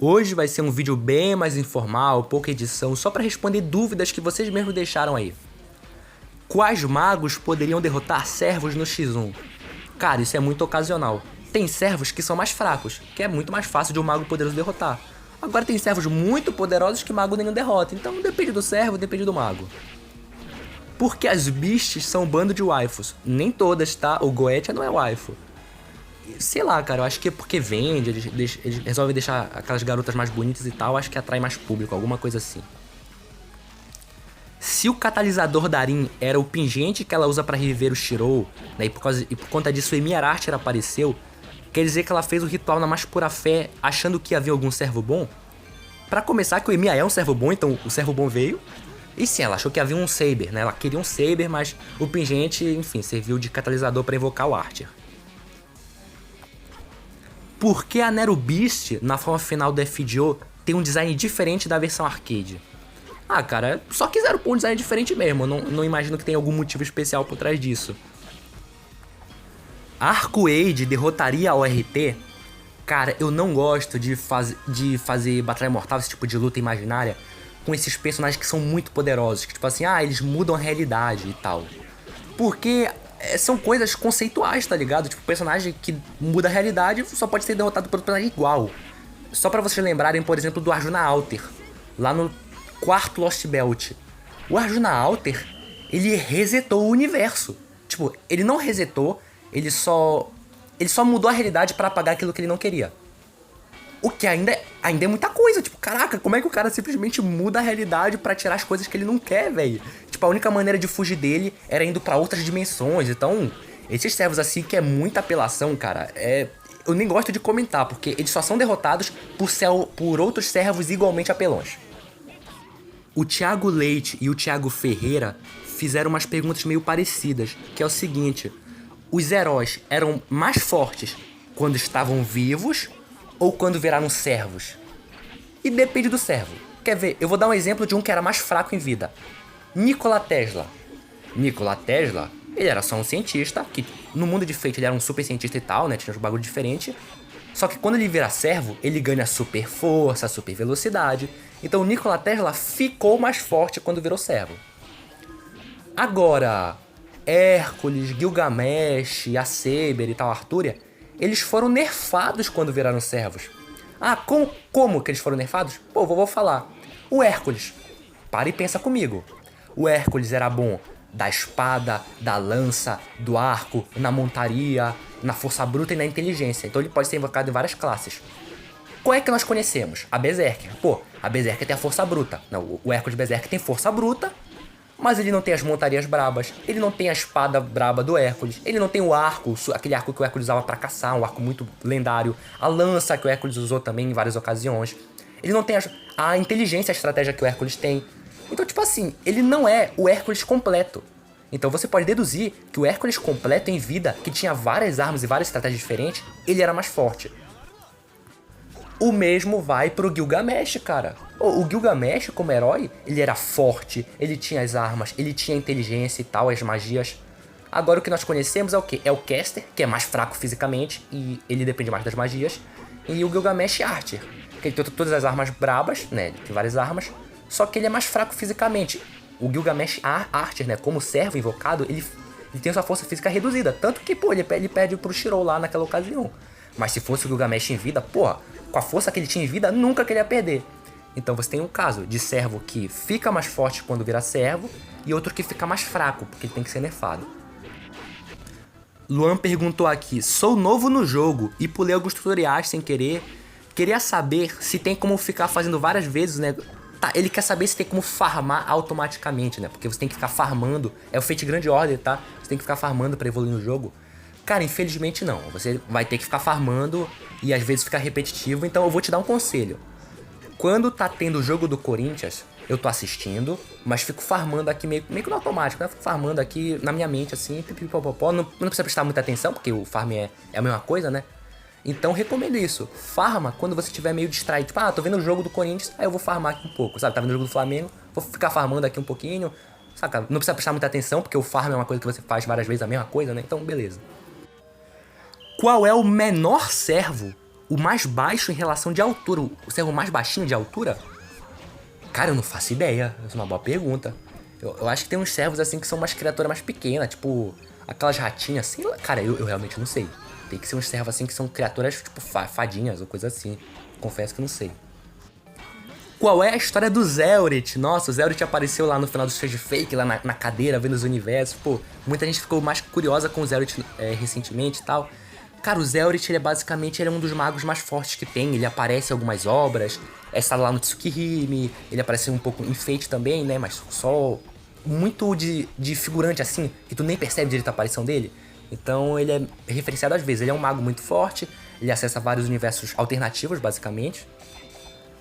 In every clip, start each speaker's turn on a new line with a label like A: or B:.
A: Hoje vai ser um vídeo bem mais informal, pouca edição, só para responder dúvidas que vocês mesmos deixaram aí. Quais magos poderiam derrotar servos no X1? Cara, isso é muito ocasional. Tem servos que são mais fracos, que é muito mais fácil de um mago poderoso derrotar. Agora tem servos muito poderosos que mago nenhum derrota, então depende do servo, depende do mago. Porque as beasts são um bando de waifus. Nem todas, tá? O Goetia não é waifu. Sei lá, cara, eu acho que é porque vende, eles resolvem deixar aquelas garotas mais bonitas e tal, acho que atrai mais público, alguma coisa assim. Se o catalisador da Arin era o pingente que ela usa pra reviver o Shirou, né, e por conta disso o Emiar Archer apareceu, quer dizer que ela fez o ritual na mais pura fé, achando que havia algum servo bom? Pra começar, que o Emiar é um servo bom, então o servo bom veio. E sim, ela achou que havia um Saber, né? Ela queria um Saber, mas o pingente, enfim, serviu de catalisador pra invocar o Archer. Por que a Nero Beast, na forma final do FGO, tem um design diferente da versão arcade? Ah, cara, só quiseram pôr um design diferente mesmo, não imagino que tenha algum motivo especial por trás disso. Arcoade derrotaria a ORT? Cara, eu não gosto de fazer Batalha Mortal, esse tipo de luta imaginária, com esses personagens que são muito poderosos, que tipo assim, eles mudam a realidade e tal. Porque são coisas conceituais, tá ligado? Tipo, personagem que muda a realidade só pode ser derrotado por outro personagem igual. Só pra vocês lembrarem, por exemplo, do Arjuna Alter, lá no quarto Lost Belt. O Arjuna Alter, ele resetou o universo. Tipo, ele não resetou, ele só mudou a realidade pra apagar aquilo que ele não queria. O que ainda é muita coisa, tipo, caraca, como é que o cara simplesmente muda a realidade pra tirar as coisas que ele não quer, velho? Tipo, a única maneira de fugir dele era indo pra outras dimensões, então, esses servos assim que é muita apelação, cara, eu nem gosto de comentar, porque eles só são derrotados por outros servos igualmente apelões. O Thiago Leite e o Thiago Ferreira fizeram umas perguntas meio parecidas, que é o seguinte: os heróis eram mais fortes quando estavam vivos ou quando viraram servos? E depende do servo. Quer ver? Eu vou dar um exemplo de um que era mais fraco em vida. Nikola Tesla. Nikola Tesla, ele era só um cientista, que no mundo de Fate ele era um super cientista e tal, né? Tinha uns bagulho diferente. Só que quando ele vira servo, ele ganha super força, super velocidade. Então o Nikola Tesla ficou mais forte quando virou servo. Agora, Hércules, Gilgamesh, a Saber e tal, Artúria, eles foram nerfados quando viraram servos. Como que eles foram nerfados? Pô, vou falar. O Hércules, para e pensa comigo. O Hércules era bom da espada, da lança, do arco, na montaria, na força bruta e na inteligência. Então ele pode ser invocado em várias classes. Qual é que nós conhecemos? A Berserker. Pô, a Berserker tem a força bruta. Não, o Hércules Berserker tem força bruta, mas ele não tem as montarias brabas, ele não tem a espada braba do Hércules, ele não tem o arco, aquele arco que o Hércules usava pra caçar, um arco muito lendário, a lança que o Hércules usou também em várias ocasiões. Ele não tem a inteligência, a estratégia que o Hércules tem. Então, tipo assim, ele não é o Hércules completo. Então você pode deduzir que o Hércules completo em vida, que tinha várias armas e várias estratégias diferentes, ele era mais forte. O mesmo vai pro Gilgamesh, cara. O Gilgamesh, como herói, ele era forte, ele tinha as armas, ele tinha a inteligência e tal, as magias. Agora o que nós conhecemos é o quê? É o Caster, que é mais fraco fisicamente e ele depende mais das magias. E o Gilgamesh Archer, que ele tem todas as armas brabas, né? Ele tem várias armas, só que ele é mais fraco fisicamente. O Gilgamesh Archer, né? Como servo invocado, ele tem sua força física reduzida. Tanto que, pô, ele perde pro Shirou lá naquela ocasião. Mas se fosse o Gilgamesh em vida, porra, com a força que ele tinha em vida, nunca queria perder. Então você tem um caso de servo que fica mais forte quando vira servo e outro que fica mais fraco, porque ele tem que ser nerfado. Luan perguntou aqui: sou novo no jogo e pulei alguns tutoriais sem querer. Queria saber se tem como ficar fazendo várias vezes, né? Tá, ele quer saber se tem como farmar automaticamente, né? Porque você tem que ficar farmando. É o Fate Grand Order, tá? Você tem que ficar farmando pra evoluir no jogo. Cara, infelizmente não. Você vai ter que ficar farmando e às vezes ficar repetitivo. Então eu vou te dar um conselho. Quando tá tendo o jogo do Corinthians, eu tô assistindo, mas fico farmando aqui meio que no automático, né? Fico farmando aqui na minha mente, assim, pipipopopó. Não precisa prestar muita atenção, porque o farm é a mesma coisa, né? Então recomendo isso. Farma quando você estiver meio distraído. Tipo, tô vendo o jogo do Corinthians, aí eu vou farmar aqui um pouco, sabe? Tá vendo o jogo do Flamengo, vou ficar farmando aqui um pouquinho. Saca? Não precisa prestar muita atenção, porque o farm é uma coisa que você faz várias vezes a mesma coisa, né? Então, beleza. Qual é o menor servo o mais baixo em relação de altura, o servo mais baixinho de altura? Cara, eu não faço ideia. Essa é uma boa pergunta. Eu acho que tem uns servos assim que são umas criaturas mais pequenas, tipo aquelas ratinhas, sei lá. Cara, eu realmente não sei. Tem que ser uns servos assim que são criaturas tipo fadinhas ou coisa assim. Confesso que não sei. Qual é a história do Zelrit? Nossa, o Zelrit apareceu lá no final do Stage Fake, lá na cadeira, vendo os universos. Pô, muita gente ficou mais curiosa com o Zelrit recentemente e tal. Cara, o Zelrit, ele é um dos magos mais fortes que tem. Ele aparece em algumas obras. Está lá no Tsukihime. Ele aparece um pouco em Fate também, né? Mas só muito de figurante assim, que tu nem percebe direito a aparição dele. Então ele é referenciado às vezes. Ele é um mago muito forte. Ele acessa vários universos alternativos, basicamente.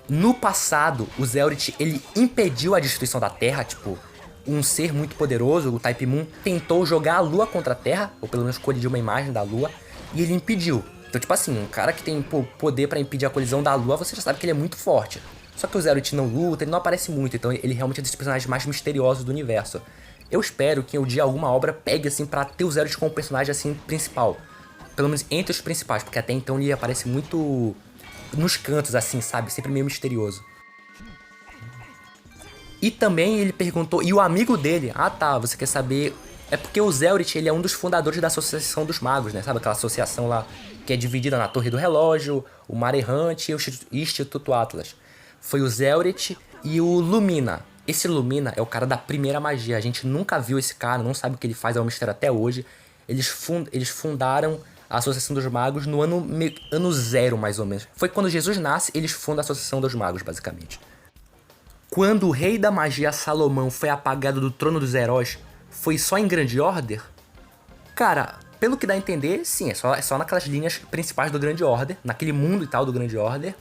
A: No passado, o Zelrit, ele impediu a destruição da Terra, tipo, um ser muito poderoso, o Type Moon, tentou jogar a Lua contra a Terra, ou pelo menos colidiu uma imagem da Lua, e ele impediu. Então, tipo assim, um cara que tem poder pra impedir a colisão da Lua, você já sabe que ele é muito forte. Só que o Zelrit não luta, ele não aparece muito, então ele realmente é um dos personagens mais misteriosos do universo. Eu espero que um dia alguma obra pegue, assim, pra ter o Zelrit como personagem, assim, principal. Pelo menos entre os principais, porque até então ele aparece muito nos cantos, assim, sabe? Sempre meio misterioso. E também ele perguntou, e o amigo dele, ah tá, você quer saber... É porque o Zelrit, ele é um dos fundadores da Associação dos Magos, né? Sabe aquela associação lá que é dividida na Torre do Relógio, o Mar Errante e o Instituto Atlas. Foi o Zelrit e o Lumina. Esse Lumina é o cara da primeira magia. A gente nunca viu esse cara, não sabe o que ele faz, é um mistério até hoje. Eles fundaram a Associação dos Magos no ano zero, mais ou menos. Foi quando Jesus nasce, eles fundam a Associação dos Magos, basicamente. Quando o rei da magia Salomão foi apagado do trono dos heróis, foi só em Grande Order? Cara, pelo que dá a entender, sim, é só naquelas linhas principais do Grande Order, naquele mundo e tal do Grande Order.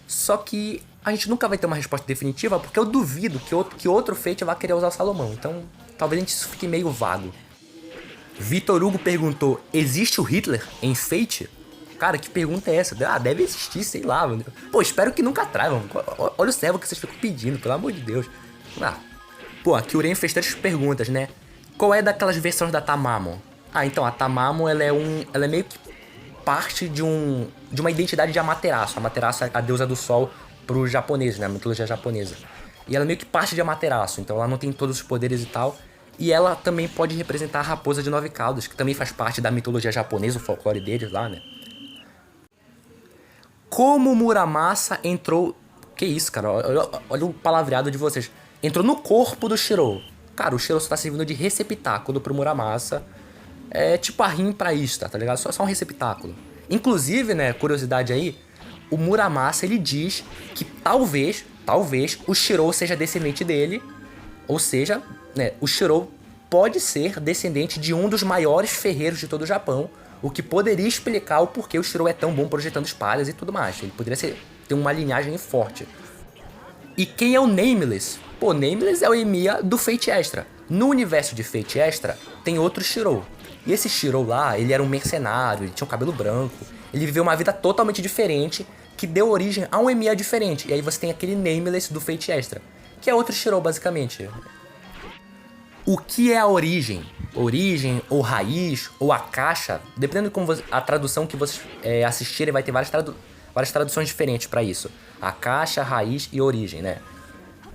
A: Só que a gente nunca vai ter uma resposta definitiva, porque eu duvido que outro Fate vá querer usar o Salomão. Então, talvez a gente fique meio vago. Vitor Hugo perguntou, existe o Hitler em Fate? Cara, que pergunta é essa? Ah, deve existir, sei lá, mano. Pô, espero que nunca tragam. Olha o servo que vocês ficam pedindo, pelo amor de Deus. Ah. Pô, aqui o Uren fez 3 perguntas, né? Qual é daquelas versões da Tamamo? Ah, então, a Tamamo, ela é meio que parte de uma identidade de Amaterasu. Amaterasu é a deusa do sol pro japonês, né? A mitologia japonesa. E ela é meio que parte de Amaterasu, então ela não tem todos os poderes e tal. E ela também pode representar a raposa de 9 caudas, que também faz parte da mitologia japonesa, o folclore deles lá, né? Como Muramasa entrou... Que isso, cara? Olha o palavreado de vocês. Entrou no corpo do Shirou. Cara, o Shirou só tá servindo de receptáculo pro Muramasa. É tipo a rim pra Ista, tá ligado? Só um receptáculo. Inclusive, né, curiosidade aí, o Muramasa, ele diz que talvez o Shirou seja descendente dele. Ou seja, né, o Shirou pode ser descendente de um dos maiores ferreiros de todo o Japão, o que poderia explicar o porquê o Shirou é tão bom projetando espadas e tudo mais. Ele poderia ter uma linhagem forte. E quem é o Nameless? Pô, Nameless é o Emiya do Fate Extra. No universo de Fate Extra, tem outro Shirou. E esse Shirou lá, ele era um mercenário, ele tinha um cabelo branco. Ele viveu uma vida totalmente diferente, que deu origem a um Emiya diferente. E aí você tem aquele Nameless do Fate Extra, que é outro Shirou, basicamente. O que é a origem? Origem, ou raiz, ou a caixa, dependendo de como a tradução que vocês assistirem, vai ter várias traduções diferentes para isso. A caixa, a raiz e a origem, né?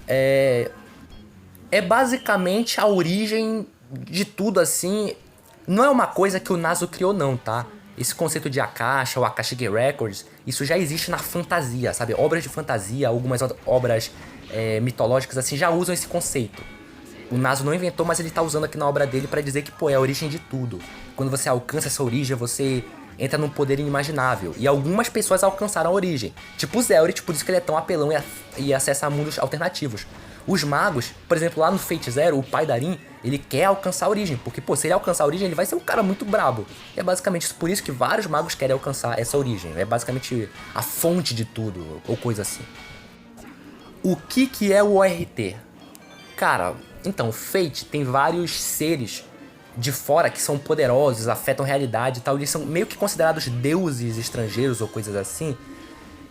A: É basicamente a origem de tudo, assim. Não é uma coisa que o Naso criou, não, tá? Esse conceito de Akasha ou Akashic Records, isso já existe na fantasia, sabe? Obras de fantasia, algumas obras mitológicas, assim, já usam esse conceito. O Naso não inventou, mas ele tá usando aqui na obra dele pra dizer que, pô, é a origem de tudo. Quando você alcança essa origem, você entra num poder inimaginável. E algumas pessoas alcançaram a origem. Tipo o Zelrit, por isso que ele é tão apelão e acessa mundos alternativos. Os magos, por exemplo, lá no Fate Zero, o pai da Rin, ele quer alcançar a origem. Porque, pô, se ele alcançar a origem, ele vai ser um cara muito brabo. E é basicamente por isso que vários magos querem alcançar essa origem. É basicamente a fonte de tudo, ou coisa assim. O que é o ORT? Cara, então, Fate tem vários seres de fora que são poderosos, afetam a realidade e tal. Eles são meio que considerados deuses estrangeiros ou coisas assim.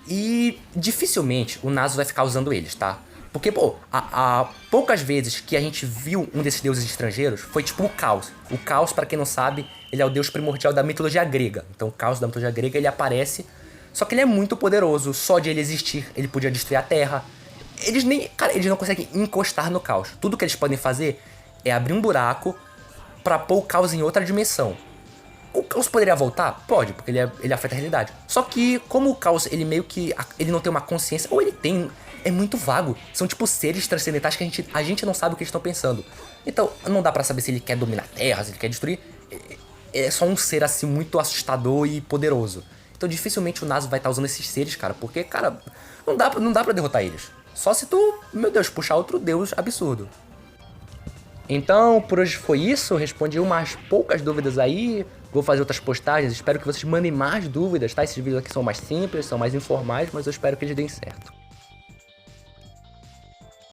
A: E dificilmente o Naso vai ficar usando eles, tá? Porque, pô, há poucas vezes que a gente viu um desses deuses estrangeiros foi tipo o Caos. O Caos, pra quem não sabe, ele é o deus primordial da mitologia grega. Então o Caos da mitologia grega, ele aparece, Só que ele é muito poderoso, só de ele existir, ele podia destruir a Terra. Eles nem. Cara, eles não conseguem encostar no caos. Tudo que eles podem fazer é abrir um buraco pra pôr o caos em outra dimensão. O caos poderia voltar? Pode, porque ele afeta a realidade. Só que, como o caos, ele meio que. Ele não tem uma consciência, ou ele tem. É muito vago. São tipo seres transcendentais que a gente não sabe o que eles estão pensando. Então, não dá pra saber se ele quer dominar a Terra, se ele quer destruir. É só um ser assim muito assustador e poderoso. Então dificilmente o Naso vai estar usando esses seres, cara, porque, cara, não dá pra derrotar eles. Só se tu, meu Deus, puxar outro deus absurdo. Então, por hoje foi isso. Respondi umas poucas dúvidas aí. Vou fazer outras postagens. Espero que vocês mandem mais dúvidas, tá? Esses vídeos aqui são mais simples, são mais informais, mas eu espero que eles deem certo.